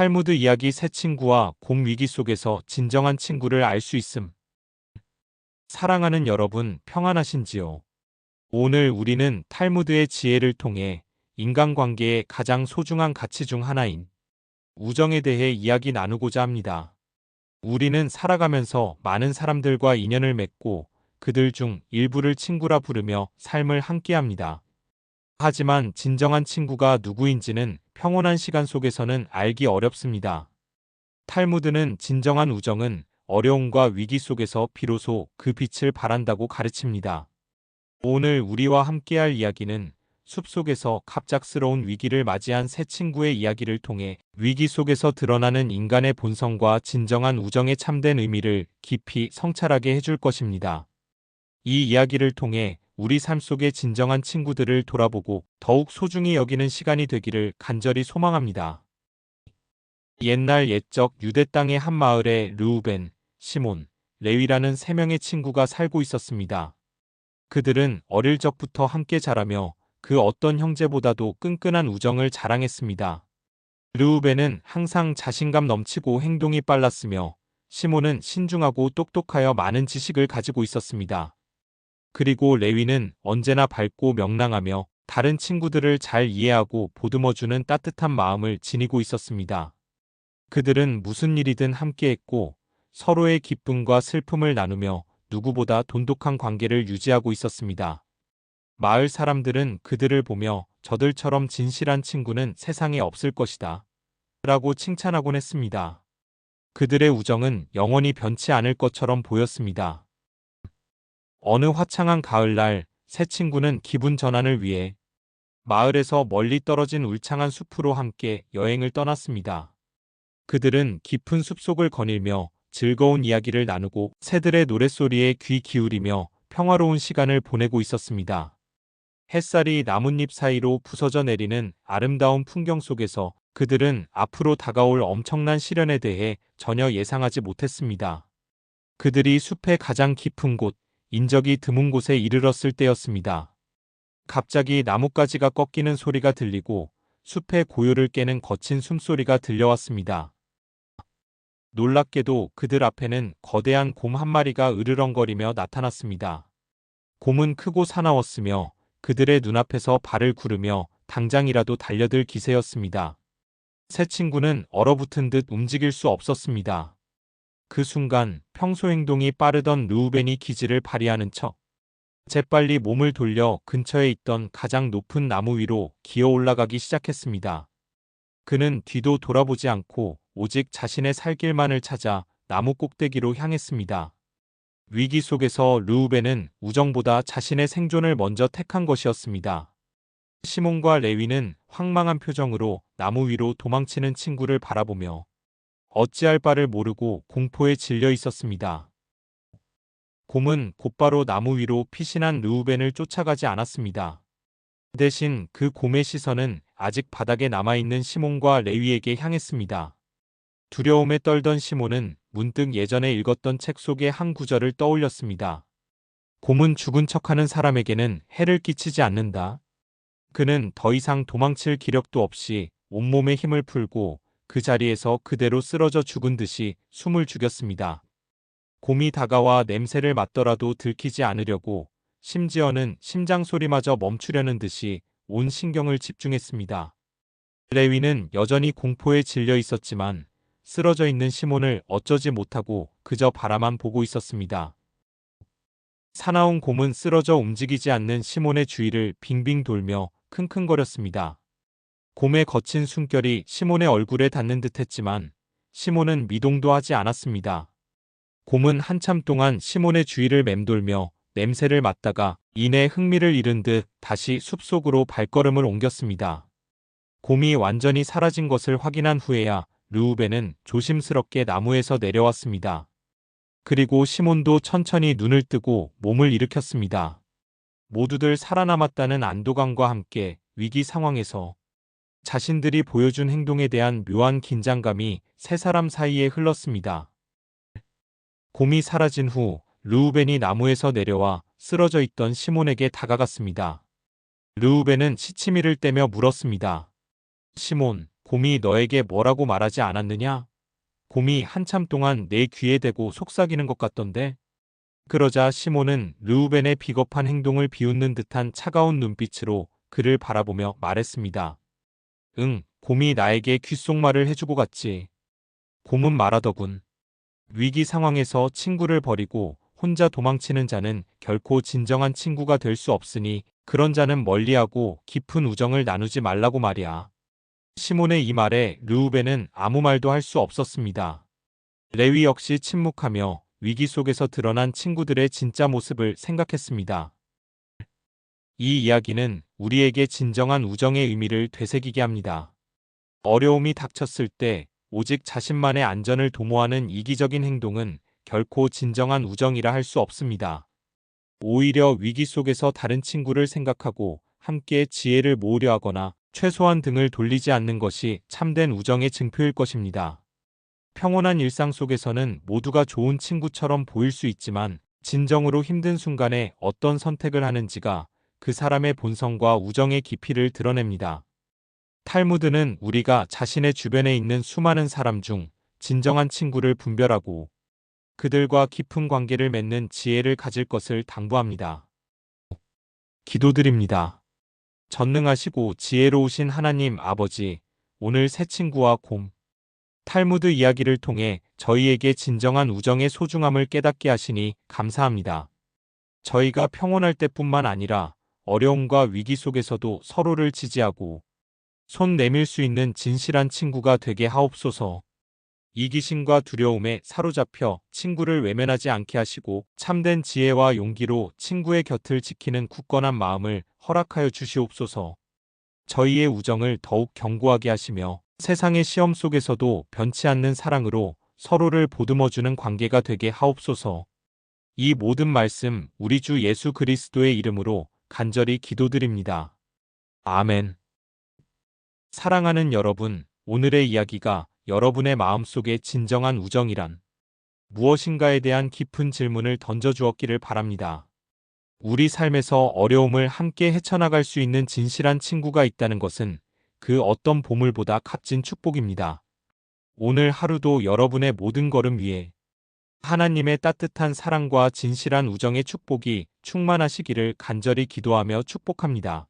탈무드 이야기 새 친구와 곰 위기 속에서 진정한 친구를 알 수 있음. 사랑하는 여러분, 평안하신지요? 오늘 우리는 탈무드의 지혜를 통해 인간관계의 가장 소중한 가치 중 하나인 우정에 대해 이야기 나누고자 합니다. 우리는 살아가면서 많은 사람들과 인연을 맺고 그들 중 일부를 친구라 부르며 삶을 함께합니다. 하지만 진정한 친구가 누구인지는 평온한 시간 속에서는 알기 어렵습니다. 탈무드는 진정한 우정은 어려움과 위기 속에서 비로소 그 빛을 발한다고 가르칩니다. 오늘 우리와 함께할 이야기는 숲속에서 갑작스러운 위기를 맞이한 새 친구의 이야기를 통해 위기 속에서 드러나는 인간의 본성과 진정한 우정의 참된 의미를 깊이 성찰하게 해줄 것입니다. 이 이야기를 통해 우리 삶 속의 진정한 친구들을 돌아보고 더욱 소중히 여기는 시간이 되기를 간절히 소망합니다. 옛날 옛적 유대 땅의 한 마을에 르우벤, 시몬, 레위라는 세 명의 친구가 살고 있었습니다. 그들은 어릴 적부터 함께 자라며 그 어떤 형제보다도 끈끈한 우정을 자랑했습니다. 르우벤은 항상 자신감 넘치고 행동이 빨랐으며 시몬은 신중하고 똑똑하여 많은 지식을 가지고 있었습니다. 그리고 레위는 언제나 밝고 명랑하며 다른 친구들을 잘 이해하고 보듬어주는 따뜻한 마음을 지니고 있었습니다. 그들은 무슨 일이든 함께했고 서로의 기쁨과 슬픔을 나누며 누구보다 돈독한 관계를 유지하고 있었습니다. 마을 사람들은 그들을 보며 저들처럼 진실한 친구는 세상에 없을 것이다 라고 칭찬하곤 했습니다. 그들의 우정은 영원히 변치 않을 것처럼 보였습니다. 어느 화창한 가을날 세 친구는 기분 전환을 위해 마을에서 멀리 떨어진 울창한 숲으로 함께 여행을 떠났습니다. 그들은 깊은 숲속을 거닐며 즐거운 이야기를 나누고 새들의 노랫소리에 귀 기울이며 평화로운 시간을 보내고 있었습니다. 햇살이 나뭇잎 사이로 부서져 내리는 아름다운 풍경 속에서 그들은 앞으로 다가올 엄청난 시련에 대해 전혀 예상하지 못했습니다. 그들이 숲의 가장 깊은 곳, 인적이 드문 곳에 이르렀을 때였습니다. 갑자기 나뭇가지가 꺾이는 소리가 들리고 숲의 고요를 깨는 거친 숨소리가 들려왔습니다. 놀랍게도 그들 앞에는 거대한 곰 한 마리가 으르렁거리며 나타났습니다. 곰은 크고 사나웠으며 그들의 눈앞에서 발을 구르며 당장이라도 달려들 기세였습니다. 새 친구는 얼어붙은 듯 움직일 수 없었습니다. 그 순간 평소 행동이 빠르던 르우벤이 기지를 발휘하는 척 재빨리 몸을 돌려 근처에 있던 가장 높은 나무 위로 기어 올라가기 시작했습니다. 그는 뒤도 돌아보지 않고 오직 자신의 살 길만을 찾아 나무 꼭대기로 향했습니다. 위기 속에서 르우벤은 우정보다 자신의 생존을 먼저 택한 것이었습니다. 시몬과 레위는 황망한 표정으로 나무 위로 도망치는 친구를 바라보며 어찌할 바를 모르고 공포에 질려 있었습니다. 곰은 곧바로 나무 위로 피신한 르우벤을 쫓아가지 않았습니다. 대신 그 곰의 시선은 아직 바닥에 남아있는 시몬과 레위에게 향했습니다. 두려움에 떨던 시몬은 문득 예전에 읽었던 책 속의 한 구절을 떠올렸습니다. 곰은 죽은 척하는 사람에게는 해를 끼치지 않는다. 그는 더 이상 도망칠 기력도 없이 온몸에 힘을 풀고 그 자리에서 그대로 쓰러져 죽은 듯이 숨을 죽였습니다. 곰이 다가와 냄새를 맡더라도 들키지 않으려고 심지어는 심장 소리마저 멈추려는 듯이 온 신경을 집중했습니다. 레위는 여전히 공포에 질려 있었지만 쓰러져 있는 시몬을 어쩌지 못하고 그저 바라만 보고 있었습니다. 사나운 곰은 쓰러져 움직이지 않는 시몬의 주위를 빙빙 돌며 킁킁거렸습니다. 곰의 거친 숨결이 시몬의 얼굴에 닿는 듯했지만 시몬은 미동도 하지 않았습니다. 곰은 한참 동안 시몬의 주위를 맴돌며 냄새를 맡다가 이내 흥미를 잃은 듯 다시 숲속으로 발걸음을 옮겼습니다. 곰이 완전히 사라진 것을 확인한 후에야 르우벤은 조심스럽게 나무에서 내려왔습니다. 그리고 시몬도 천천히 눈을 뜨고 몸을 일으켰습니다. 모두들 살아남았다는 안도감과 함께 위기 상황에서 자신들이 보여준 행동에 대한 묘한 긴장감이 세 사람 사이에 흘렀습니다. 곰이 사라진 후 르우벤이 나무에서 내려와 쓰러져 있던 시몬에게 다가갔습니다. 르우벤은 시치미를 떼며 물었습니다. 시몬, 곰이 너에게 뭐라고 말하지 않았느냐? 곰이 한참 동안 내 귀에 대고 속삭이는 것 같던데. 그러자 시몬은 르우벤의 비겁한 행동을 비웃는 듯한 차가운 눈빛으로 그를 바라보며 말했습니다. 응, 곰이 나에게 귓속말을 해주고 갔지. 곰은 말하더군. 위기 상황에서 친구를 버리고 혼자 도망치는 자는 결코 진정한 친구가 될 수 없으니 그런 자는 멀리하고 깊은 우정을 나누지 말라고 말이야. 시몬의 이 말에 르우벤은 아무 말도 할 수 없었습니다. 레위 역시 침묵하며 위기 속에서 드러난 친구들의 진짜 모습을 생각했습니다. 이 이야기는 우리에게 진정한 우정의 의미를 되새기게 합니다. 어려움이 닥쳤을 때 오직 자신만의 안전을 도모하는 이기적인 행동은 결코 진정한 우정이라 할 수 없습니다. 오히려 위기 속에서 다른 친구를 생각하고 함께 지혜를 모으려 하거나 최소한 등을 돌리지 않는 것이 참된 우정의 증표일 것입니다. 평온한 일상 속에서는 모두가 좋은 친구처럼 보일 수 있지만 진정으로 힘든 순간에 어떤 선택을 하는지가 그 사람의 본성과 우정의 깊이를 드러냅니다. 탈무드는 우리가 자신의 주변에 있는 수많은 사람 중 진정한 친구를 분별하고 그들과 깊은 관계를 맺는 지혜를 가질 것을 당부합니다. 기도드립니다. 전능하시고 지혜로우신 하나님 아버지, 오늘 새 친구와 곰, 탈무드 이야기를 통해 저희에게 진정한 우정의 소중함을 깨닫게 하시니 감사합니다. 저희가 평온할 때뿐만 아니라 어려움과 위기 속에서도 서로를 지지하고 손 내밀 수 있는 진실한 친구가 되게 하옵소서. 이기심과 두려움에 사로잡혀 친구를 외면하지 않게 하시고 참된 지혜와 용기로 친구의 곁을 지키는 굳건한 마음을 허락하여 주시옵소서. 저희의 우정을 더욱 견고하게 하시며 세상의 시험 속에서도 변치 않는 사랑으로 서로를 보듬어주는 관계가 되게 하옵소서. 이 모든 말씀 우리 주 예수 그리스도의 이름으로 간절히 기도드립니다. 아멘. 사랑하는 여러분, 오늘의 이야기가 여러분의 마음속에 진정한 우정이란 무엇인가에 대한 깊은 질문을 던져주었기를 바랍니다. 우리 삶에서 어려움을 함께 헤쳐나갈 수 있는 진실한 친구가 있다는 것은 그 어떤 보물보다 값진 축복입니다. 오늘 하루도 여러분의 모든 걸음 위에 하나님의 따뜻한 사랑과 진실한 우정의 축복이 충만하시기를 간절히 기도하며 축복합니다.